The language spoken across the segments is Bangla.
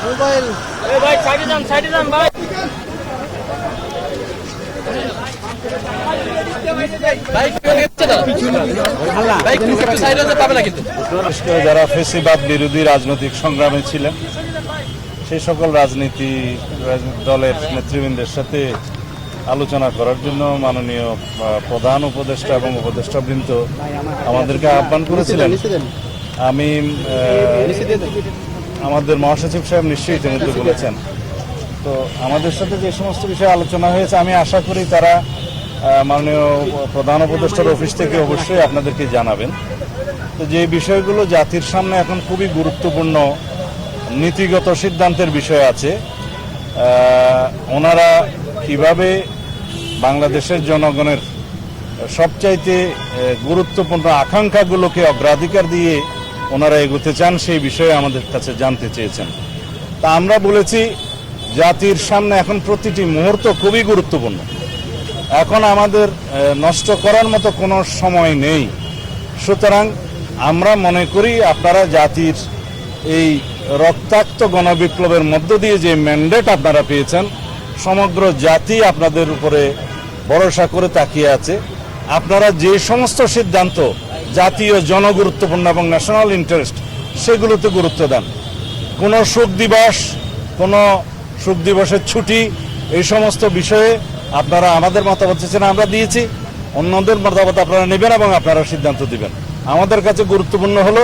মোবাইল ভাই সাইডে যান ভাই। যারা ফেসিবাদ বিরোধী রাজনৈতিক সংগ্রামে ছিলেন সেই সকল রাজনীতি দলের নেতৃবৃন্দের সাথে আলোচনা করার জন্য মাননীয় প্রধান উপদেষ্টা এবং উপদেষ্টাবৃন্দ আমাদেরকে আহ্বান করেছিলেন। আমি আমাদের মহাসচিব সাহেব নিশ্চয়ই ইতিমধ্যে বলেছেন, তো আমাদের সাথে যে সমস্ত বিষয়ে আলোচনা হয়েছে আমি আশা করি তারা মাননীয় প্রধান উপদেষ্টার অফিস থেকে অবশ্যই আপনাদেরকে জানাবেন। তো যে বিষয়গুলো জাতির সামনে এখন খুবই গুরুত্বপূর্ণ নীতিগত সিদ্ধান্তের বিষয় আছে, ওনারা কিভাবে বাংলাদেশের জনগণের সবচাইতে গুরুত্বপূর্ণ আকাঙ্ক্ষাগুলোকে অগ্রাধিকার দিয়ে ওনারা এগোতে চান সেই বিষয়ে আমাদের কাছে জানতে চেয়েছেন। তা আমরা বলেছি জাতির সামনে এখন প্রতিটি মুহূর্ত খুবই গুরুত্বপূর্ণ, এখন আমাদের নষ্ট করার মতো কোনো সময় নেই। সুতরাং আমরা মনে করি আপনারা জাতির এই রক্তাক্ত গণবিপ্লবের মধ্য দিয়ে যে ম্যান্ডেট আপনারা পেয়েছেন, সমগ্র জাতি আপনাদের উপরে ভরসা করে তাকিয়ে আছে। আপনারা যে সমস্ত সিদ্ধান্ত জাতীয় জনগুরুত্বপূর্ণ এবং ন্যাশনাল ইন্টারেস্ট সেগুলোতে গুরুত্ব দেন। কোনো শোক দিবসের ছুটি এই সমস্ত বিষয়ে আপনারা আমাদের মতামত চেয়েছেন, আমরা দিয়েছি, অন্যদের মতামত আপনারা নেবেন এবং আপনারা সিদ্ধান্ত দিবেন। আমাদের কাছে গুরুত্বপূর্ণ হলো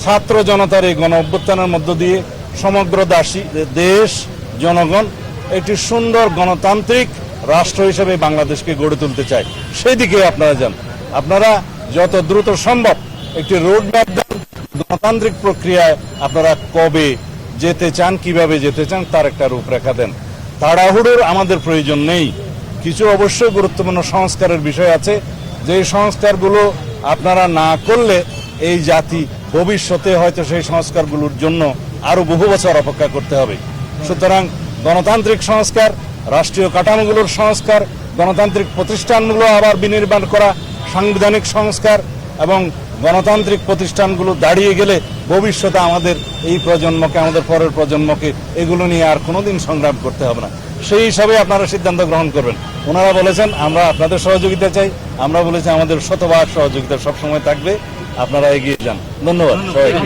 ছাত্র জনতার এই গণ অভ্যুত্থানের মধ্য দিয়ে সমগ্র দেশ জনগণ একটি সুন্দর গণতান্ত্রিক রাষ্ট্র হিসেবে বাংলাদেশকে গড়ে তুলতে চায়, সেই দিকে আপনারা যান। আপনারা যত দ্রুত সম্ভব একটি রোডম্যাপ দেন, গণতান্ত্রিক প্রক্রিয়ায় আপনারা কবে যেতে চান, কিভাবে যেতে চান তার একটা রূপরেখা দেন। তাড়াহুড়োর আমাদের প্রয়োজন নেই। কিছু অবশ্যই গুরুত্বপূর্ণ সংস্কারের বিষয় আছে, যে সংস্কারগুলো আপনারা না করলে এই জাতি ভবিষ্যতে হয়তো সেই সংস্কারগুলোর জন্য আরো বহু বছর অপেক্ষা করতে হবে। সুতরাং গণতান্ত্রিক সংস্কার, রাষ্ট্রীয় কাঠামোগুলোর সংস্কার, গণতান্ত্রিক প্রতিষ্ঠানগুলো আবার বিনির্মাণ করা, সাংবিধানিক সংস্কার এবং গণতান্ত্রিক প্রতিষ্ঠানগুলো দাঁড়িয়ে গেলে ভবিষ্যতে আমাদের এই প্রজন্মকে, আমাদের পরের প্রজন্মকে এগুলো নিয়ে আর কোনোদিন সংগ্রাম করতে হবে না। সেই হিসাবে আপনারা সিদ্ধান্ত গ্রহণ করবেন। ওনারা বলেছেন আমরা আপনাদের সহযোগিতা চাই, আমরা বলেছি আমাদের শতভাগ সহযোগিতা সবসময় থাকবে, আপনারা এগিয়ে যান। ধন্যবাদ সবাইকে।